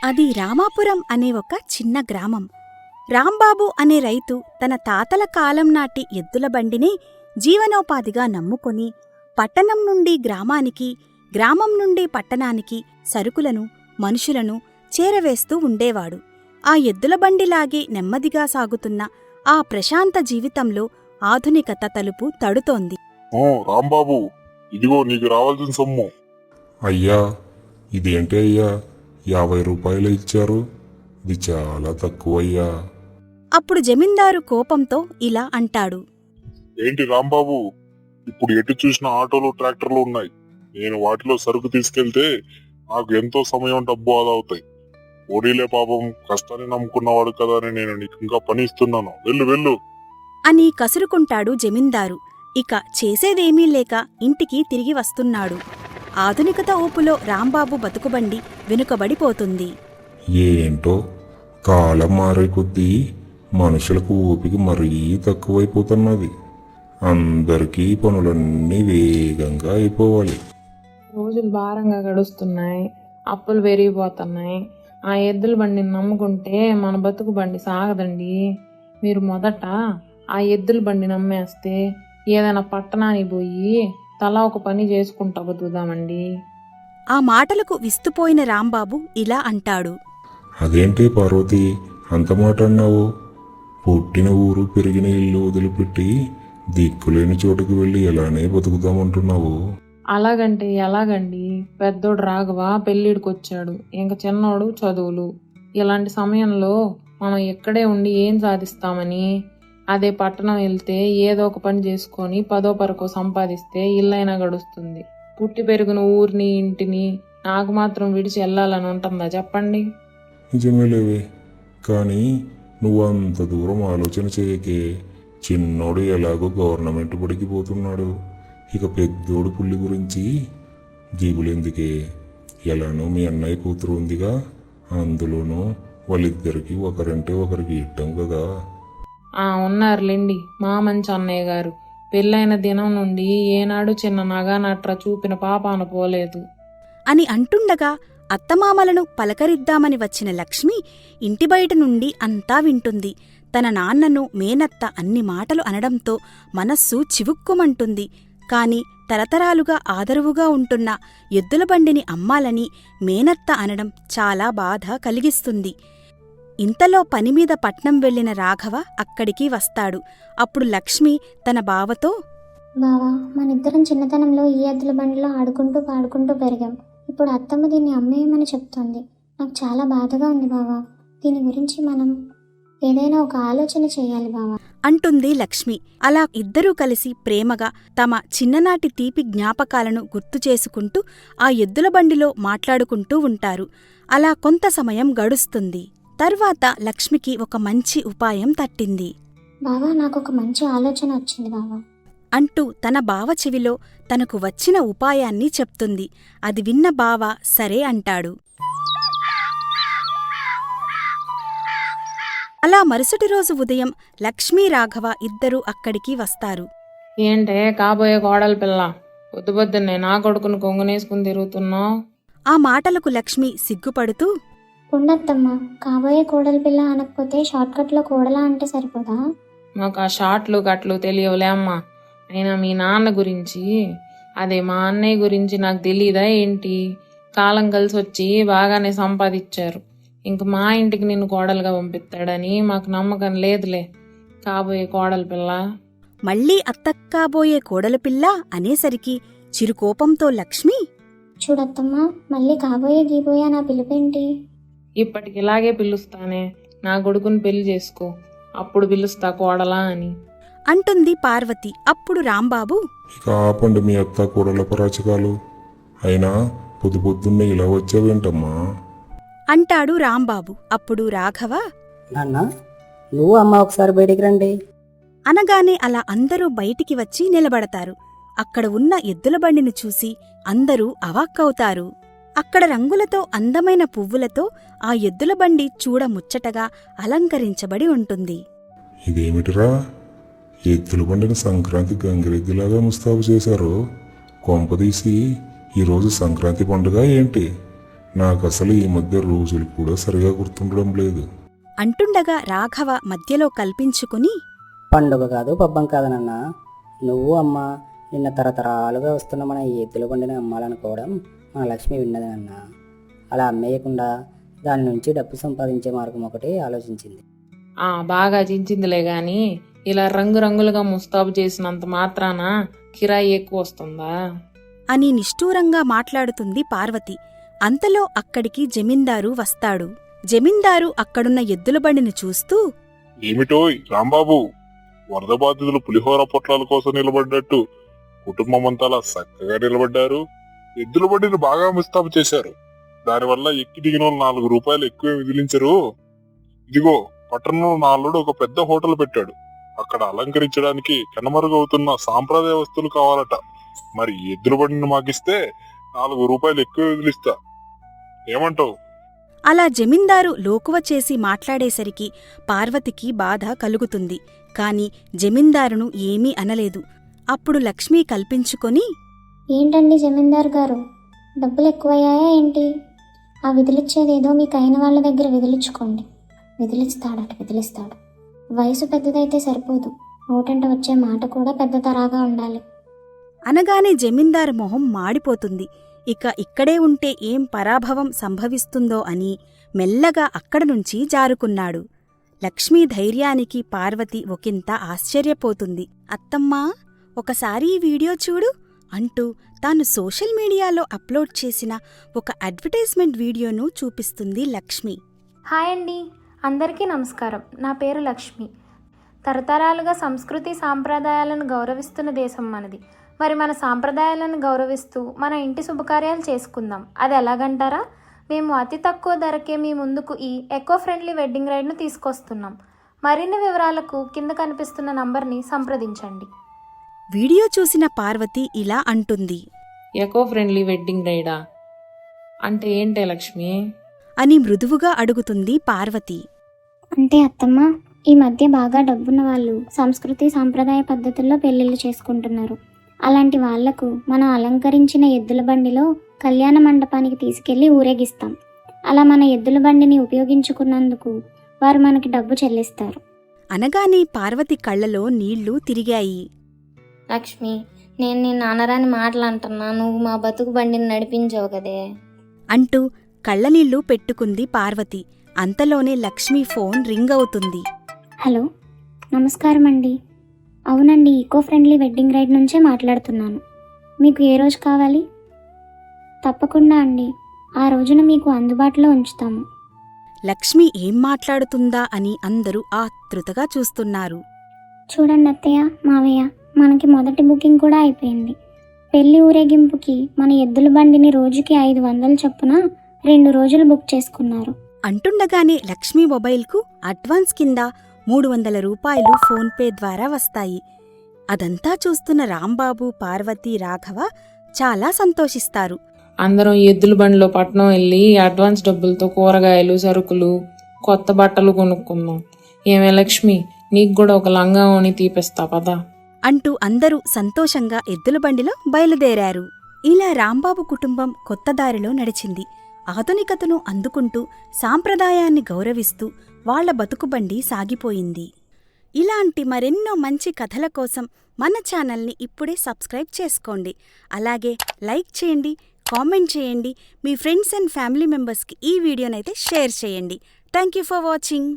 అది రామాపురం అనే ఒక చిన్న గ్రామం. రాంబాబు అనే రైతు తన తాతల కాలం నాటి ఎద్దుల బండిని జీవనోపాధిగా నమ్ముకొని పట్టణం నుండి గ్రామానికి, గ్రామం నుండి పట్టణానికి సరుకులను, మనుషులను చేరవేస్తూ ఉండేవాడు. ఆ ఎద్దుల బండిలాగే నెమ్మదిగా సాగుతున్న ఆ ప్రశాంత జీవితంలో ఆధునికత తలుపు తడుతోంది. రాంబాబు, ఇదిగో నీకు రావాల్సిన సొమ్ము. అయ్యా, ఇదేంటి అయ్యా, 50 రూపాయలు ఇచ్చారు, ఇది చాలా తక్కువయ్యా. అప్పుడు జమీందారు కోపంతో ఇలా అంటాడు. ఏంటి రాంబాబు, ఇప్పుడు ఎటు చూసిన ఆటోలు, ట్రాక్టర్లు ఉన్నాయి. నేను వాటిలో సరుకు తీసుకెళ్తే నాకు ఎంతో సమయం, డబ్బు ఆదా అవుతాయి. ఓడీలే పాపం, కష్టాన్ని నమ్ముకున్నవాడు కదా అని నేను నీకు ఇంకా పని ఇస్తున్నాను. వెళ్ళు అని కసురుకుంటాడు జమీందారు. ఇక చేసేదేమీ లేక ఇంటికి తిరిగి వస్తున్నాడు. ఆధునికత ఊపులో రాంబాబు బతుకుబండి వెనుకబడిపోతుంది. ఏంటో కాలం మారే కొద్దీ మనుషులకు ఓపిక మరీ తక్కువైపోతున్నది. అందరికీ పనులన్నీ వేగంగా అయిపోవాలి. రోజులు భారంగా గడుస్తున్నాయి, అప్పులు పెరిగిపోతున్నాయి. ఆ ఎద్దుల బండిని నమ్ముకుంటే మన బతుకు బండి సాగదండి. మీరు మొదట ఆ ఎద్దుల బండి నమ్మేస్తే ఏదైనా పట్టణానికి పోయి తలా ఒక పని చేసుకుంటా బతుకుదామండి. ఆ మాటలకు విస్తుపోయిన రాంబాబు ఇలా అంటాడు. అదేంటి పార్వతి, అంత మాట అన్నావు? పుట్టిన ఊరు, పెరిగిన ఇల్లు వదిలిపెట్టి దిక్కులేని చోటుకు వెళ్ళి ఎలానే బతుకుదామంటున్నావు? అలాగంటే ఎలాగండి? పెద్దోడు రాఘవ పెళ్ళిడికొచ్చాడు, ఇంక చిన్నోడు చదువులు. ఇలాంటి సమయంలో మనం ఇక్కడే ఉండి ఏం సాధిస్తామని? అదే పట్టణం వెళ్తే ఏదో ఒక పని చేసుకొని 10వ పరకో సంపాదిస్తే ఇల్లైనా గడుస్తుంది. పుట్టి పెరిగిన ఊరిని, ఇంటిని నాకు మాత్రం విడిచి వెళ్ళాలని ఉంటుందా చెప్పండి? నిజమేలేవే, కానీ నువ్వు అంత దూరం ఆలోచన చేయకే. చిన్నోడు ఎలాగో గవర్నమెంట్ బడికి పోతున్నాడు, ఇక పెద్దోడు పుల్లి గురించి జీబులెందుకే? ఎలానో మీ అన్నయ్య కూతురు ఉందిగా, అందులోనూ వాళ్ళిద్దరికి ఒకరంటే ఒకరికి ఇష్టం కదా. ఉన్నారులేండి మా మంచి అన్నయ్య గారు. పెళ్ళైన దినం నుండి ఏనాడు చిన్న నగానట్ర చూపిన పాపాన పోలేదు అని అంటుండగా అత్తమామలను పలకరిద్దామని వచ్చిన లక్ష్మి ఇంటి బయట నుండి అంతా వింటుంది. తన నాన్నను మేనత్త అన్ని మాటలు అనడంతో మనస్సు చివుక్కుమంటుంది. కాని తరతరాలుగా ఆదరువుగా ఉంటున్న ఎద్దుల బండిని అమ్మాలని మేనత్త అనడం చాలా బాధ కలిగిస్తుంది. ఇంతలో పనిమీద పట్నం వెళ్లిన రాఘవ అక్కడికి వస్తాడు. అప్పుడు లక్ష్మి తన బావతో, బావా, మనిద్దరం చిన్నతనంలో ఈ ఎద్దుల బండిలో ఆడుకుంటూ పాడుకుంటూ పెరిగాం. ఇప్పుడు అత్తమ్మ దీన్ని అమ్మేయమని చెప్తోంది. నాకు చాలా బాధగా ఉంది బావా. దీని గురించి మనం ఏదైనా ఒక ఆలోచన చేయాలి బావా అంటుంది లక్ష్మి. అలా ఇద్దరూ కలిసి ప్రేమగా తమ చిన్ననాటి తీపి జ్ఞాపకాలను గుర్తు చేసుకుంటూ ఆ ఎద్దుల బండిలో మాట్లాడుకుంటూ ఉంటారు. అలా కొంత సమయం గడుస్తుంది. తర్వాత లక్ష్మికి ఒక మంచి ఉపాయం తట్టింది. బావా, నాకొక మంచి ఆలోచన వచ్చింది బావా అంటూ తన బావ చెవిలో తనకు వచ్చిన ఉపాయాన్ని చెప్తుంది. అది విన్న బావ సరే అంటాడు. అలా మరుసటి రోజు ఉదయం లక్ష్మీ, రాఘవ ఇద్దరూ అక్కడికి వస్తారు. ఏంటే కాబోయే కోడల పిల్ల, పొద్దున్నే నా కొడుకును కొంగునేసుకుని తిరుగుతున్నావు? ఆ మాటలకు లక్ష్మి సిగ్గుపడుతూ, ఉండత్తమ్మ, కాబోయే కోడలి పిల్ల అనకపోతే షార్ట్కట్లో కోడలా అంటే సరిపోదా? మాకు ఆ షార్ట్లు కట్లు తెలియవులే అమ్మా. అయినా మీ నాన్న గురించి, అదే మా అన్నయ్య గురించి నాకు తెలీదా ఏంటి? కాలం కలిసి వచ్చి బాగానే సంపాదించారు. ఇంక మా ఇంటికి నిన్ను కోడలుగా పంపిస్తాడని మాకు నమ్మకం లేదులే. కాబోయే కోడల పిల్ల. మళ్ళీ అత్తక్కాబోయే కోడలు పిల్ల అనేసరికి చిరుకోపంతో లక్ష్మి, చూడత్తమ్మా, మళ్ళీ కాబోయే గీబోయే నా పిలుపేంటి? ఇప్పటికి ఇలాగే పిలుస్తానే, నా కొడుకుని పెళ్లి చేసుకో, అప్పుడు పిలుస్తా కోడలా అని అంటుంది పార్వతి. అప్పుడు రాంబాబు, ఇక ఆపండి మీ అత్త కూడల పరాచకాలు. అయినా పొద్దున్నే ఇలా వచ్చావేంటమ్మా అంటాడు రాంబాబు. అప్పుడు రాఘవ, నాన్న, నువ్వు అమ్మ ఒకసారి బయటికి రండి అనగానే అలా అందరూ బయటికి వచ్చి నిలబడతారు. అక్కడ ఉన్న ఎద్దుల బండిని చూసి అందరూ అవాక్కవుతారు. అక్కడ రంగులతో, అందమైన పువ్వులతో ఆ ఎద్దుల బండి చూడముచ్చటగా అలంకరించబడి ఉంటుంది. ఇదేమిటిరా, ఎద్దుల బండిని సంక్రాంతి గంగిరెద్దులాగా ముస్తాబు చేశారు. కొంపదీసి ఈరోజు సంక్రాంతి పండుగ ఏంటి? నాకు అసలు ఈ మధ్య రోజులు కూడా సరిగా గుర్తుండడం లేదు. అంటుండగా రాఘవ మధ్యలో కల్పించుకుని, పండుగ కాదు పబ్బం కాదు నాన్న. నువ్వు అమ్మ నిన్న తరతరాలుగా వస్తున్న మన ఈ ఎద్దుల బండిని అమ్మాలనుకోవడం మన లక్ష్మి విన్నది నాన్న. అలా అమ్మేయకుండా దాని నుంచి డబ్బు సంపాదించే మార్గం ఒకటి ఆలోచించింది. బాగా చించిందిలే గాని ఇలా రంగురంగులుగా ముస్తాబు చేసినంత మాత్రాన కిరాయి ఎక్కువ వస్తుందా? అని నిష్ఠూరంగా మాట్లాడుతుంది పార్వతి. అంతలో అక్కడికి జమీందారు వస్తాడు. జమీందారు అక్కడున్న ఎద్దుల బండిని చూస్తూ, ఏమిటోయ్ రాంబాబు, వరద బాధితులు పులిహోర పొట్లాల కోసం నిలబడ్డట్టు కుటుంబం అంతా అలా చక్కగా నిలబడ్డారు. ఎద్దుల బండిని బాగా ముస్తాబు చేశారు. దానివల్ల ఎక్కి దిగిన వాళ్ళు 4 రూపాయలు ఎక్కువే విదిలించరు. ఇదిగో పట్టణంలో నా అల్లుడు ఒక పెద్ద హోటల్ పెట్టాడు. అక్కడ అలంకరించడానికి కనుమరుగవుతున్న సాంప్రదాయ వస్తువులు కావాలట. మరి ఎద్దుల బండిని మాకిస్తే 4 రూపాయలు ఎక్కువ విదిలిస్తా. ఏమంటావు? అలా జమీందారు లోకువ చేసి మాట్లాడేసరికి పార్వతికి బాధ కలుగుతుంది. కాని జమీందారును ఏమీ అనలేదు. అప్పుడు లక్ష్మి కల్పించుకొని, ఏంటండి జమీందార్ గారు, డబ్బులు ఎక్కువయ్యాయా ఏంటి? ఆ విదిలిచ్చేదేదో మీకు అయిన వాళ్ళ దగ్గర విదిలించుకోండి. విదిలిస్తాడు. వయసు పెద్దదైతే సరిపోదు, నోటంట వచ్చే మాట కూడా పెద్ద తరాగా ఉండాలి. అనగానే జమీందారు మొహం మాడిపోతుంది. ఇక ఇక్కడే ఉంటే ఏం పరాభవం సంభవిస్తుందో అని మెల్లగా అక్కడనుంచి జారుకున్నాడు. లక్ష్మీ ధైర్యానికి పార్వతి ఒకంత ఆశ్చర్యపోతుంది. అత్తమ్మా, ఒకసారి ఈ వీడియో చూడు అంటూ తాను సోషల్ మీడియాలో అప్లోడ్ చేసిన ఒక అడ్వర్టైజ్మెంట్ వీడియోను చూపిస్తుంది లక్ష్మి. హాయ్ అండి, అందరికీ నమస్కారం. నా పేరు లక్ష్మి. తరతరాలుగా సంస్కృతి సాంప్రదాయాలను గౌరవిస్తున్న దేశం మనది. మరి మన సాంప్రదాయాలను గౌరవిస్తూ మన ఇంటి శుభకార్యాలు చేసుకుందాం. అది ఎలాగంటారా? మేము అతి తక్కువ ధరకే మీ ముందుకు ఈ ఎకో ఫ్రెండ్లీ వెడ్డింగ్ రైడ్ను తీసుకొస్తున్నాం. మరిన్ని వివరాలకు కింద కనిపిస్తున్న నంబర్ని సంప్రదించండి. వీడియో చూసిన పార్వతి ఇలా అంటుంది. ఎకో ఫ్రెండ్లీ వెడ్డింగ్ రైడా అంటే ఏంటే లక్ష్మి? అని మృదువుగా అడుగుతుంది పార్వతి. అంటే అత్తమ్మ, ఈ మధ్య బాగా డబ్బున్న వాళ్ళు సంస్కృతి సాంప్రదాయ పద్ధతుల్లో పెళ్లిళ్ళు చేసుకుంటున్నారు. అలాంటి వాళ్లకు మనం అలంకరించిన ఎద్దుల బండిలో కళ్యాణ మండపానికి తీసుకెళ్లి ఊరేగిస్తాం. అలా మన ఎద్దుల బండిని ఉపయోగించుకున్నందుకు వారు మనకి డబ్బు చెల్లిస్తారు. అనగానే పార్వతి కళ్లలో నీళ్లు తిరిగాయి. లక్ష్మి, నేను నీ నాన్నరాని మాటలు అంటున్నా, నువ్వు మా బతుకు బండిని నడిపించావు కదే అంటూ కళ్ళనీళ్లు పెట్టుకుంది పార్వతి. అంతలోనే లక్ష్మి ఫోన్ రింగ్ అవుతుంది. హలో, నమస్కారం అండి. అవునండి, ఈకో ఫ్రెండ్లీ వెడ్డింగ్ రైడ్ నుంచే మాట్లాడుతున్నాను. మీకు ఏ రోజు కావాలి? తప్పకుండా అండి, ఆ రోజున మీకు అందుబాటులో ఉంచుతాము. లక్ష్మి ఏం మాట్లాడుతుందా అని అందరూ ఆతృతగా చూస్తున్నారు. చూడండి అత్తయ్య, మావయ్య, మనకి మొదటి బుకింగ్ కూడా అయిపోయింది. పెళ్లి ఊరేగింపుకి మన ఎద్దుల బండిని రోజుకి 500 చొప్పున 2 రోజులు బుక్ చేసుకున్నారు. అంటుండగానే లక్ష్మీ మొబైల్కు అడ్వాన్స్ కింద 300 రూపాయలు ఫోన్పే ద్వారా వస్తాయి. అదంతా చూస్తున్న రాంబాబు, పార్వతి, రాఘవ చాలా సంతోషిస్తారు. అందరం ఎద్దుల బండిలో పట్నం వెళ్ళి అడ్వాన్స్ డబ్బులతో కూరగాయలు, సరుకులు, కొత్త బట్టలు కొనుక్కుందాం. ఏమే లక్ష్మి, నీకు కూడా ఒక లంగా ఓణి తీపిస్తా పదా అంటూ అందరూ సంతోషంగా ఎద్దుల బండిలో బయలుదేరారు. ఇలా రాంబాబు కుటుంబం కొత్త దారిలో నడిచింది. ఆధునికతను అందుకుంటూ సాంప్రదాయాన్ని గౌరవిస్తూ వాళ్ల బతుకుబండి సాగిపోయింది. ఇలాంటి మరెన్నో మంచి కథల కోసం మన ఛానల్ని ఇప్పుడే సబ్స్క్రైబ్ చేసుకోండి. అలాగే లైక్ చేయండి, కామెంట్ చేయండి. మీ ఫ్రెండ్స్ అండ్ ఫ్యామిలీ మెంబర్స్కి ఈ వీడియోనైతే షేర్ చేయండి. Thank you for watching.